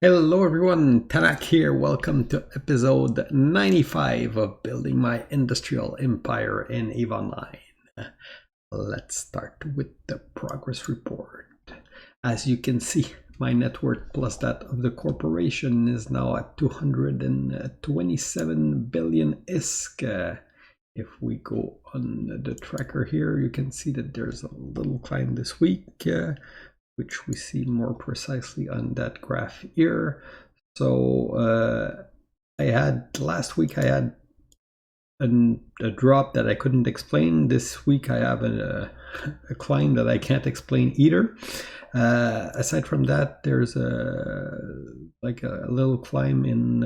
Hello everyone, Tanak here. Welcome to episode 95 of Building My Industrial Empire in EVE Online. Let's start with the progress report. As you can see, my net worth plus that of the corporation is now at 227 billion ISK. If we go on the tracker here, you can see that there's a little climb this week, which we see more precisely on that graph here. So last week I had a drop that I couldn't explain. This week I have a climb that I can't explain either. Aside from that, there's a little climb in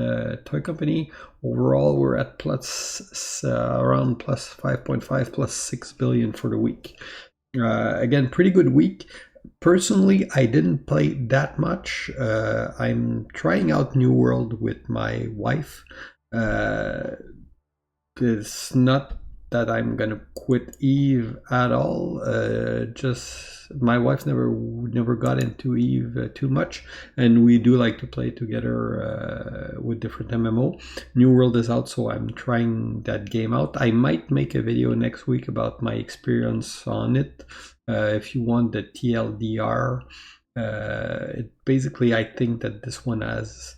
toy company. Overall, we're at around plus 5.5, plus 6 billion for the week. Again, pretty good week. Personally, I didn't play that much. I'm trying out New World with my wife. It's not that I'm gonna quit Eve at all. Just my wife never got into Eve too much, and we do like to play together with different MMO. New World is out, so I'm trying that game out. I might make a video next week about my experience on it. If you want the TLDR, basically I think that this one has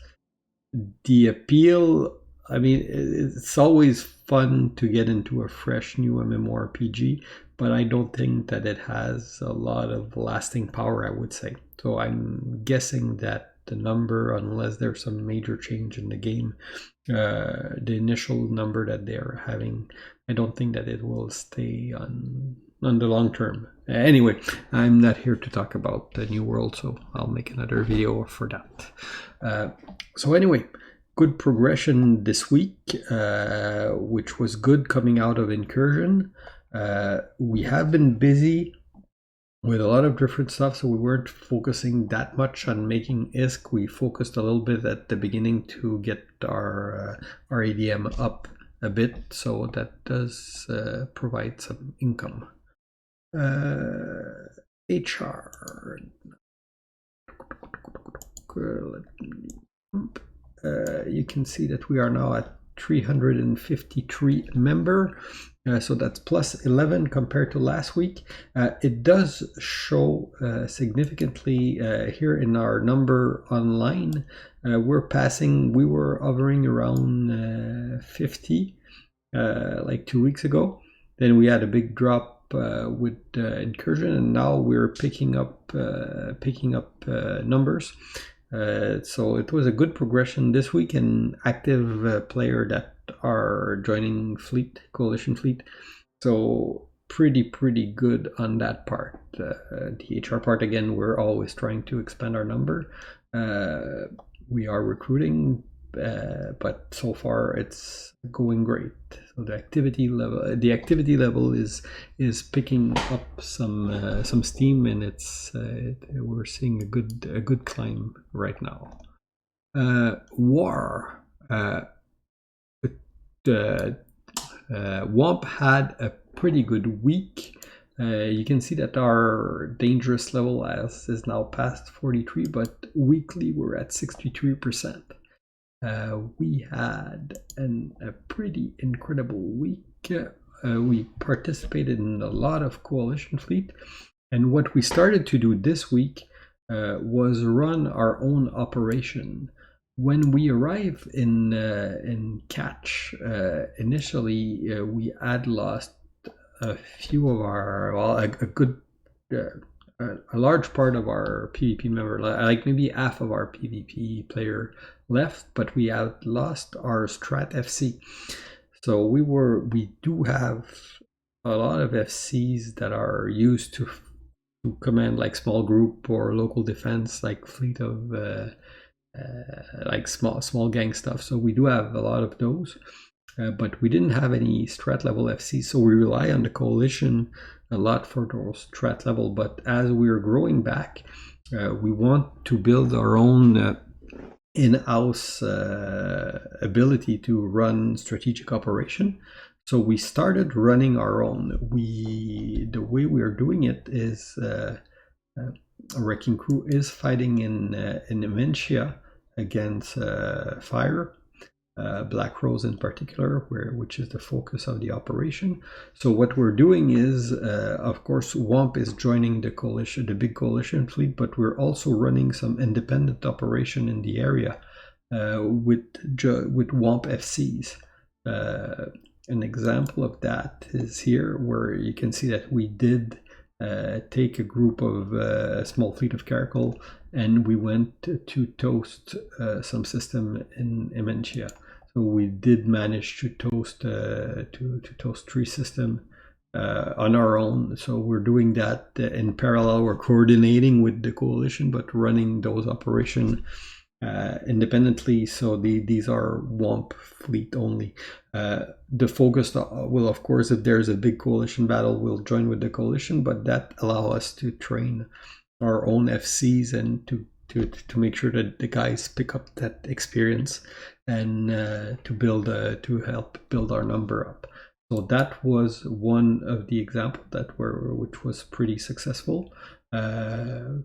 the appeal. I mean, it's always fun to get into a fresh new MMORPG, but I don't think that it has a lot of lasting power, I would say. So I'm guessing that the number, unless there's some major change in the game, the initial number that they're having, I don't think that it will stay on the long term. Anyway, I'm not here to talk about the New World, so I'll make another video for that. So anyway, good progression this week, which was good coming out of Incursion. We have been busy with a lot of different stuff, so we weren't focusing that much on making ISK. We focused a little bit at the beginning to get our ADM up a bit, so that does provide some income. HR. You can see that we are now at 353 member, so that's plus 11 compared to last week. It does show significantly here in our number online. We were hovering around 50 like 2 weeks ago. Then we had a big drop with Incursion, and now we're picking up numbers. So it was a good progression this week, and active player that are joining coalition fleet. So pretty good on that part. The HR part, again, we're always trying to expand our number. We are recruiting, but so far it's going great. So the activity level is picking up some steam, and we're seeing a good climb right now. War. WOMP had a pretty good week. You can see that our dangerous level is now past 43, but weekly we're at 63%. We had a pretty incredible week. We participated in a lot of coalition fleet, and what we started to do this week was run our own operation. When we arrived in Catch, initially we had lost a few of a large part of our PvP member, like maybe half of our PvP player left, but we had lost our Strat FC. So we do have a lot of FCs that are used to command like small group or local defense, like fleet of like small gang stuff. So we do have a lot of those, but we didn't have any strat level FC, so we rely on the coalition a lot for those strat level. But as we're growing back, we want to build our own in-house ability to run strategic operation. So we started running our own. The way we are doing it is a wrecking crew is fighting in Immensea, against fire. Black Rose in particular, which is the focus of the operation. So what we're doing is, of course, WOMP is joining the coalition, the big coalition fleet, but we're also running some independent operation in the area with WOMP FCs. An example of that is here, where you can see that we did take a group of a small fleet of Caracal, and we went to toast some system in Immensea. So we did manage to toast toast 3 system on our own. So we're doing that in parallel. We're coordinating with the coalition, but running those operations independently. So these are WOMP fleet only. The focus will, of course, if there's a big coalition battle, we'll join with the coalition, but that allow us to train our own FCs and to make sure that the guys pick up that experience and to help build our number up. So that was one of the examples which was pretty successful. Black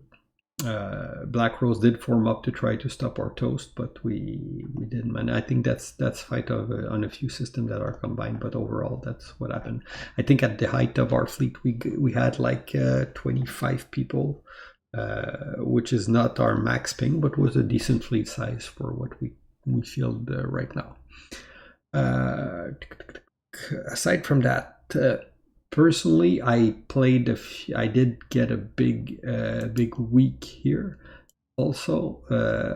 Rose did form up to try to stop our toast, but we didn't. And I think that's fight on a few systems that are combined, but overall that's what happened. I think at the height of our fleet we had like 25 people, which is not our max ping, but was a decent fleet size for what we field right now. Aside from that, personally, I did get a big week here. Also,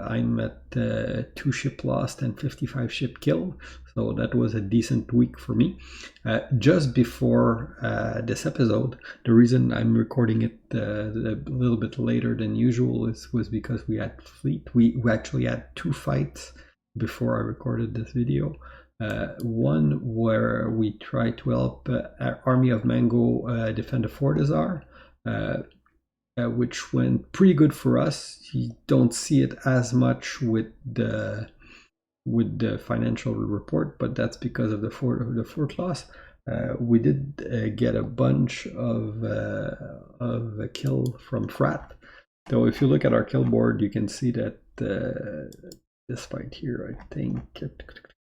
I'm at 2 ship lost and 55 ship killed, so that was a decent week for me. Just before this episode, the reason I'm recording it a little bit later than usual was because we had fleet. We actually had 2 fights before I recorded this video. One where we tried to help Army of Mango defend the Fort Azar, which went pretty good for us. You don't see it as much with the financial report, but that's because of the fort loss. We did get a bunch of a kill from Frat. Though if you look at our kill board, you can see that this fight here, I think,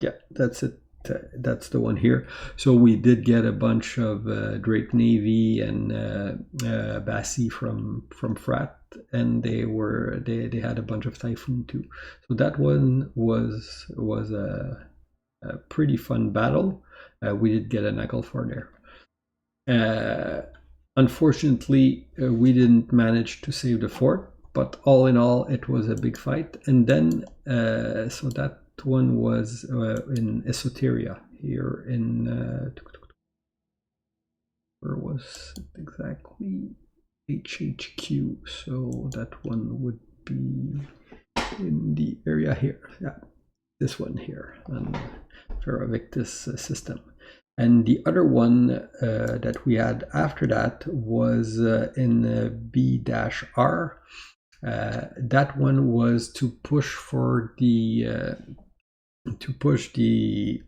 yeah, that's it. That's the one here. So we did get a bunch of Drake Navy and Bassi from Frat, and they had a bunch of Typhoon too. So that one was a pretty fun battle. We did get a knuckle for there. Unfortunately, we didn't manage to save the fort, but all in all, it was a big fight. And then so that one was in Esoteria here in where was it exactly? HHQ. So that one would be in the area here. Yeah, this one here on Ferravictus system. And the other one that we had after that was in B-R. That one was to push for the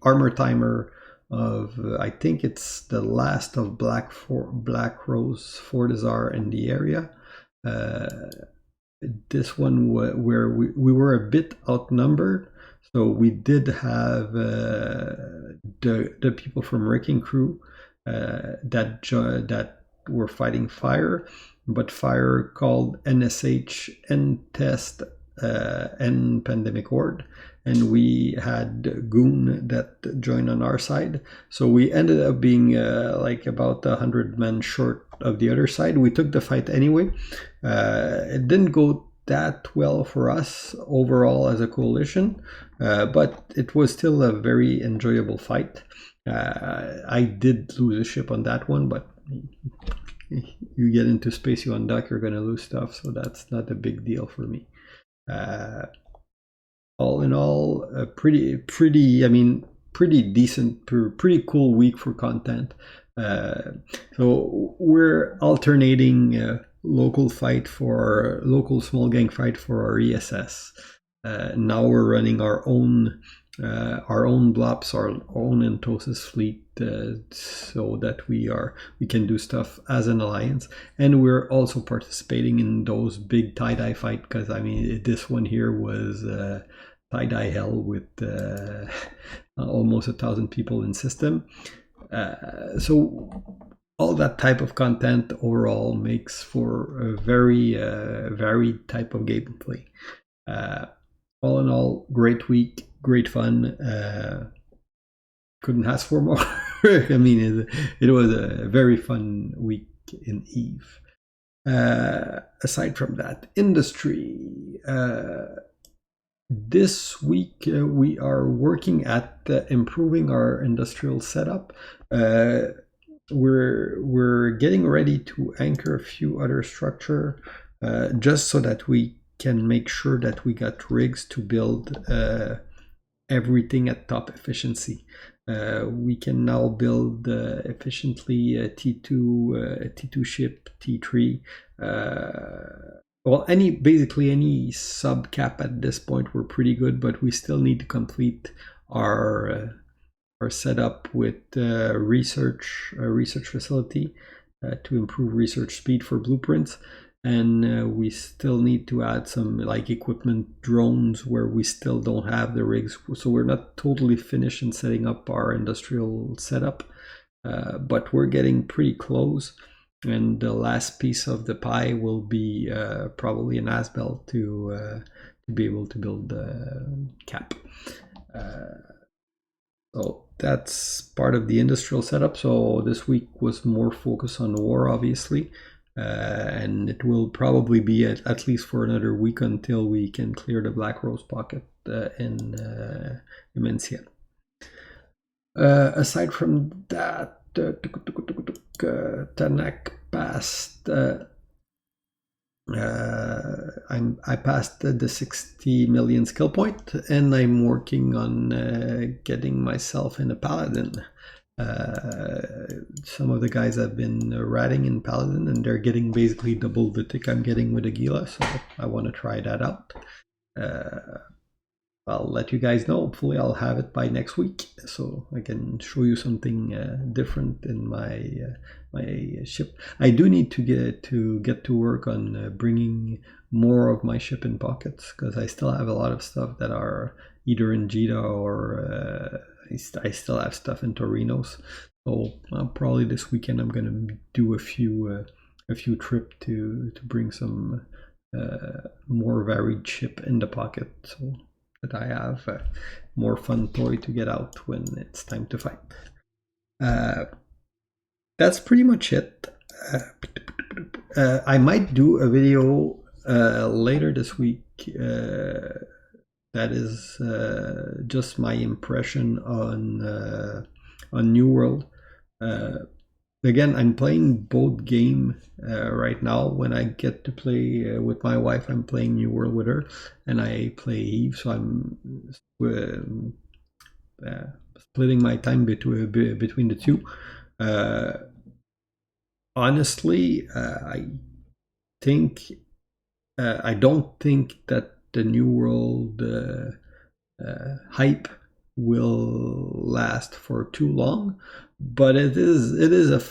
armor timer of I think it's the last of Black Rose Fort Azar in the area. This one where we were a bit outnumbered, so we did have the people from Wrecking Crew that were fighting fire, but fire called NSH N Test N Pandemic Horde, and we had Goon that joined on our side. So we ended up being like about 100 men short of the other side. We took the fight anyway. It didn't go that well for us overall as a coalition, but it was still a very enjoyable fight. I did lose a ship on that one, but you get into space, you undock, you're going to lose stuff, so that's not a big deal for me. All in all, pretty decent, pretty cool week for content. So we're alternating local small gang fight for our ESS. Now we're running our own our own blops, our own entosis fleet, so that we can do stuff as an alliance. And we're also participating in those big tie-dye fight, because I mean this one here was tie-dye hell with almost 1,000 people in system. So all that type of content overall makes for a very varied type of gameplay. All in all, great week, great fun. Couldn't ask for more. I mean, it was a very fun week in Eve. Aside from that, industry. This week we are working at improving our industrial setup. We're getting ready to anchor a few other structure, just so that we can make sure that we got rigs to build everything at top efficiency. We can now build efficiently a T2 ship, T3. Well, basically any sub cap at this point, we're pretty good, but we still need to complete our setup with research facility to improve research speed for blueprints. And we still need to add some like equipment drones where we still don't have the rigs, so we're not totally finished in setting up our industrial setup, but we're getting pretty close. And the last piece of the pie will be probably an asbelt to be able to build the cap. So that's part of the industrial setup. So this week was more focused on war, obviously, and it will probably be at least for another week until we can clear the Black Rose pocket in Immensea. Aside from that, Tanak passed. I passed the 60 million skill point, and I'm working on getting myself in a paladin. Some of the guys have been ratting in paladin, and they're getting basically double the tick I'm getting with Aguila, so I want to try that out. I'll let you guys know. Hopefully I'll have it by next week, so I can show you something different in my my ship. I do need to get to work on bringing more of my ship in pockets, because I still have a lot of stuff that are either in Jita or I still have stuff in Torinos. So probably this weekend I'm gonna do a few trip to bring some more varied ship in the pocket, so that I have more fun toy to get out when it's time to fight. That's pretty much it. I might do a video later this week that is just my impression on New World. Again, I'm playing both game right now. When I get to play with my wife, I'm playing New World with her, and I play Eve, so I'm splitting my time between the two. Honestly, I don't think that the New World hype will last for too long, but it is a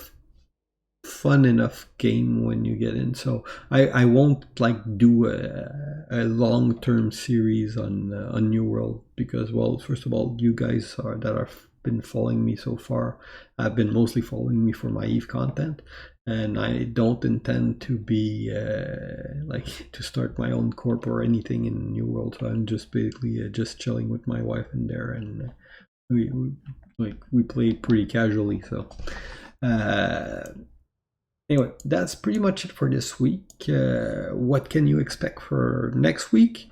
fun enough game when you get in. So I won't like do a long-term series on New World, because, well, first of all, you guys that have been following me so far have been mostly following me for my Eve content, and I don't intend to be like to start my own corp or anything in New World. So I'm just basically just chilling with my wife in there, and we play pretty casually. So anyway, that's pretty much it for this week. What can you expect for next week?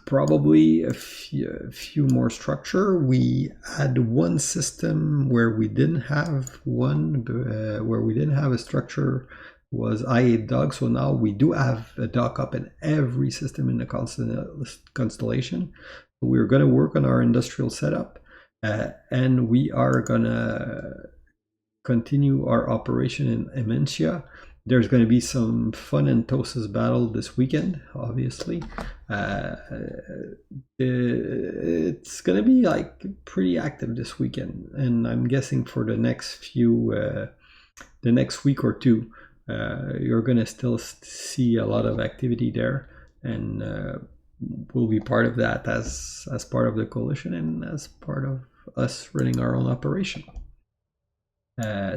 Probably a few more structure. We had one system where we didn't have a structure, was I8 dog. So now we do have a dock up in every system in the constellation. We're going to work on our industrial setup, and we are gonna continue our operation in Immensea. There's going to be some fun and Tosa's battle this weekend, obviously. It's going to be like pretty active this weekend, and I'm guessing for the next week or two, you're going to still see a lot of activity there, and we'll be part of that as part of the coalition and as part of us running our own operation.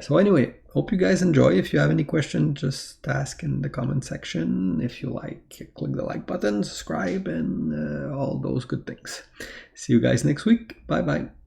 So anyway, hope you guys enjoy. If you have any questions, just ask in the comment section. If you like, click the like button, subscribe, and all those good things. See you guys next week. Bye bye.